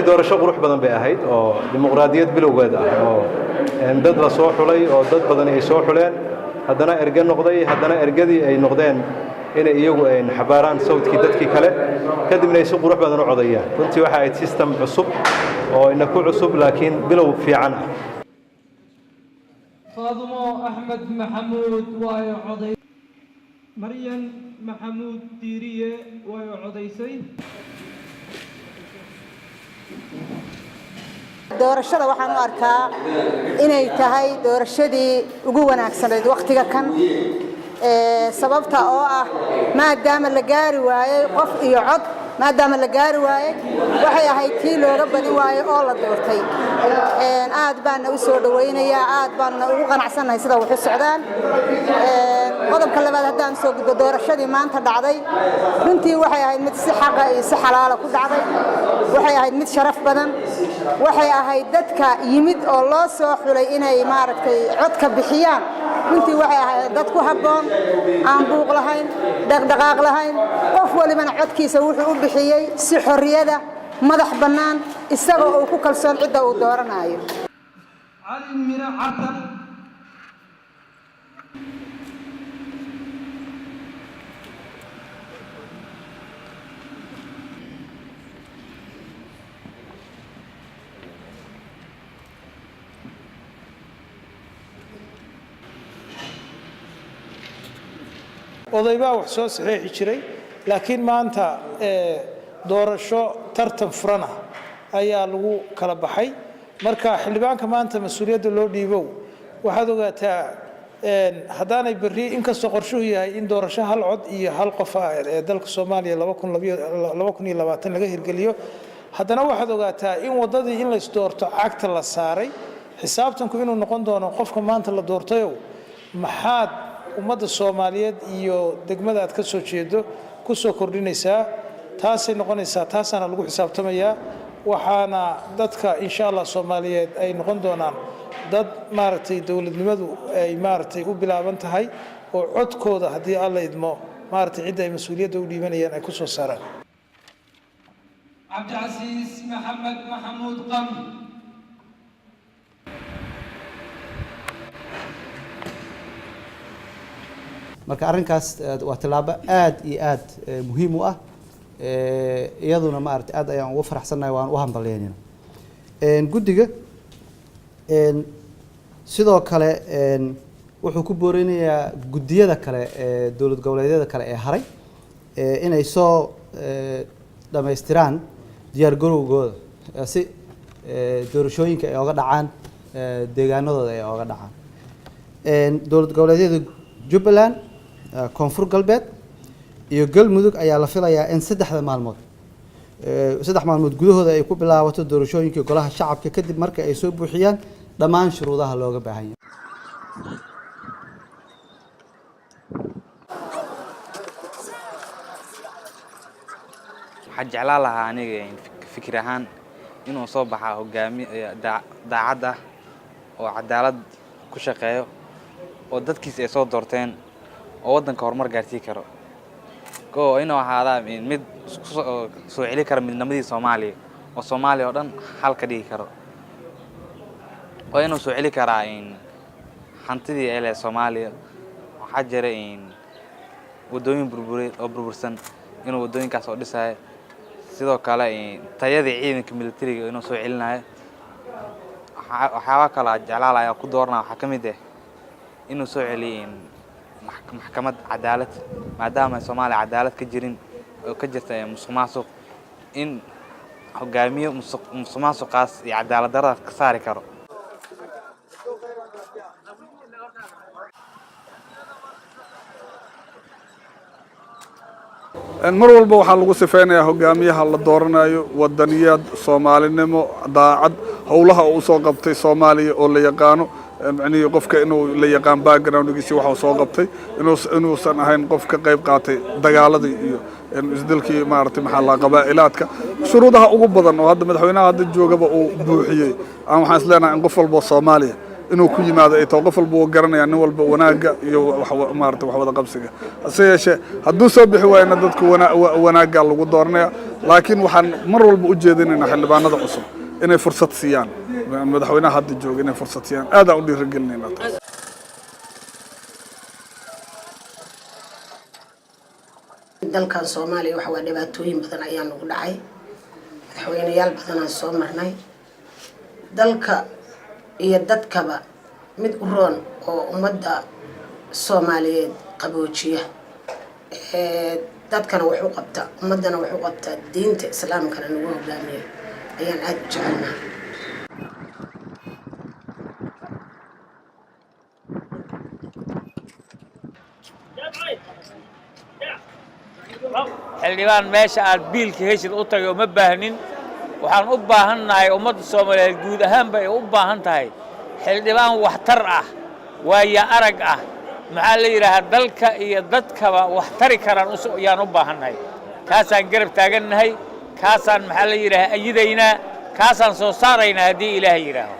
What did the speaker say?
doorasho qurux badan bay ahayd oo dimuqraadiyad bilowgeed ah oo dad la soo xulay oo dad badan ay soo xuleen haddana erge noqday haddana ergadii ay noqdeen inay iyagu ay xabaaraan sawdkii dadkii kale kadibna ay si qurux badan u codayaan runtii waxa ay system cusub oo ina ku cusub laakiin bilow fiican ah فاطمة أحمد محمود وعضي مريم محمود ديرية وعضيسي doorashada waxaan u arkaa inay tahay doorashadii ugu wanaagsaneed waqtiga kan sababta oo ah maadaama la gaari waayay qof iyo cod maadaama la gaari waayay waxay ahayd tii looga badin waayay oo la doortay aad baan u soo dhaweynayaa aad baan ugu qanacsanahay sida wax u socdaan qodobka labaad haddaan soo gudbo doorashadii maanta dhacday runtii waxay ahayd mid si xaq ah iyo si xalaal ah ku dhacday waxay ahayd mid sharaf badan waxay ahayd dadka yimid oo loo soo xulay inay maaragtay cod ka bixiyaan runtii waxay ahayd dad ku habboon aan buuq lahayn dhaqdhaqaaq lahayn qof walibana codkiisa wuxuu u bixiyay si xorriyada madax bannaan isagoo uu ku kalsoon cidda uu dooranayo علي ميرا عطل odaybaa wax soo saxiixi jiray laakiin maanta doorasho tartan furan ah ayaa lagu kala baxay marka xildhibaanka maanta mas'uuliyadda loo dhiibow waxaad ogaataa haddaanay berri inkastoo qorshuhu yahay in doorasho hal cod iyo hal qof ee dalka Soomaaliya 2020 laga hirgeliyo haddana waxaad ogaataa in wadadii in la isdoorto cagta la saaray xisaabtanku inuu noqon doono qofka maanta la doortayo maxaad ummadda Soomaaliyeed iyo degmada aad ka soo jeedo ku soo kordhinaysaa taasay noqonaysaa taasana lagu xisaabtamayaa waxaana dadka insha Allah Soomaaliyeed ay noqon doonaan dad maaragtay dawladnimadu ay maaragtay u bilaaban tahay oo codkooda haddii alla idmo maaragtay cidda ay mas'uuliyadda u dhiibanayaan ay ku soo saaraan عبد العزيز محمد محمود قم marka arrinkaas waa tilaabo aad iyo aad muhiim u ah iyaduna maaragtay aad ayaan ugu faraxsanahay waan u hambalyeynaa guddiga sidoo kale wuxuu ku boorinayaa guddiyada kale ee dawlad goboleedyada kale ee haray inay soo dhamaystiraan diyaar garowgooda si doorashooyinka ay oga dhacaan deegaanadooda ay oga dhacaan dawlad goboleedyada Jubbaland koonfur galbeed iyo galmudug ayaa la filayaa in saddex maalmood gudahooda ay ku bilaabato doorashooyinka golaha shacabka kadib marka ay soo buuxiyaan dhammaan shuruudaha looga baahan yahay waxaan jeclaan lahaa aniga fikir ahaan inuu soo baxaa hogaamiye daacad ah oo cadaalad ku shaqeeyo oo dadkiisa ay soo doorteen oo waddanka horumar gaarsiin karo koo inuu ahaadaa mid soo celi kara midnimadii Soomaaliya oo Soomaaliya oo dhan hal ka dhigi karo oo inuu soo celi karaa hantidii ay leedahay Soomaaliya waxaa jira wadooyin burbursan inuu wadooyinkaas oo dhisay sidoo kale tayadii ciidanka militariga inuu soo celinayo waxaa kala jeclaalayaa ku doornaa waxa kamid ah inuu soo celiyo maxkamad cadaalad maadaama Soomaaliya cadaalad ka jirin oo ka jirta musuqmaasuq in hogaamiye musuqmaasuqaas iyo cadaalad darrada ka saari karo mar walba waxaa lagu sifeynayaa hogaamiyaha la dooranayo wadaniyad Soomaalinimo daacad howlaha uu soo qabtay Soomaaliya oo la yaqaano يعني قفك إنه اللي يقام باكجراوند يجي واحد صاقبتي إنه سنة هين قفك قيب قاتي دجالدي إنه إزدلك مارتي محل قبائلاتك شروطها أقوى وهذا مدحونا هذا الجوجا بوحية أنا حاسس لنا إن قفل بالصومالية إنه كل ماذا يتوقف البوجرنا يعني هو البوناجا مارتي وحوض قبسك الشيء هدو سبح وين ضدك وناجا اللي قدرنا laakiin waxaan mar walba u jeedinaynaa xildhibaanada cusub inay fursad siiyaan madaxweynaha hadda jooga inay fursad siiyaan aad aan u dhiirigelinaynaa taas dalkan Soomaaliya waxa waa dhibaatooyin badan ayaa nagu dhacay madaxweynayaal badan aan soo marnay dalka iyo dadkaba mid u roon oo ummadda Soomaaliyeed qaboojiya dadkana wax u qabta ummadana wax u qabta diinta islaamkana nagu hogaamiya ayaan aad u jecelnahay xildhibaan meesha aad biilka heshid u tagay uma baahnin waxaan u baahannahay ummadda Soomaaliyeed guud ahaan bay u baahan tahay xildhibaan waxtar ah waaya arag ah maxaa la yiraahdaa dalka iyo dadkaba wax tari karaan yaan u baahannahay kaasaan garab taagannahay kaasaan maxaa la yiraahdaa ayidaynaa kaasaan soo saaraynaa haddii Ilaahay yiraahdo